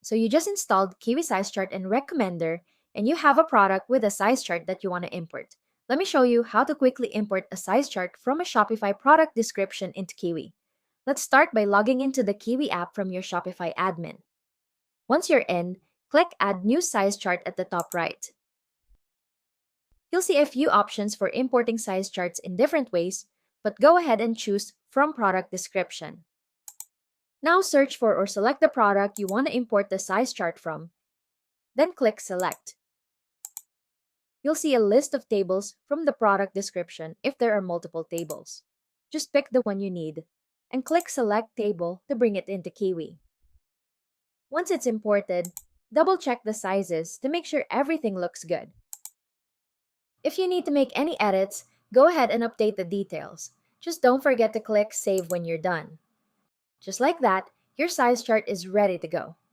So you just installed Kiwi Size Chart and Recommender, and you have a product with a size chart that you want to import. Let me show you how to quickly import a size chart from a Shopify product description into Kiwi. Let's start by logging into the Kiwi app from your Shopify admin. Once you're in, click Add New Size Chart at the top right. You'll see a few options for importing size charts in different ways, but go ahead and choose From Product Description. Now search for or select the product you want to import the size chart from, then click Select. You'll see a list of tables from the product description if there are multiple tables. Just pick the one you need, and click Select Table to bring it into Kiwi. Once it's imported, double-check the sizes to make sure everything looks good. If you need to make any edits, go ahead and update the details. Just don't forget to click Save when you're done. Just like that, your size chart is ready to go.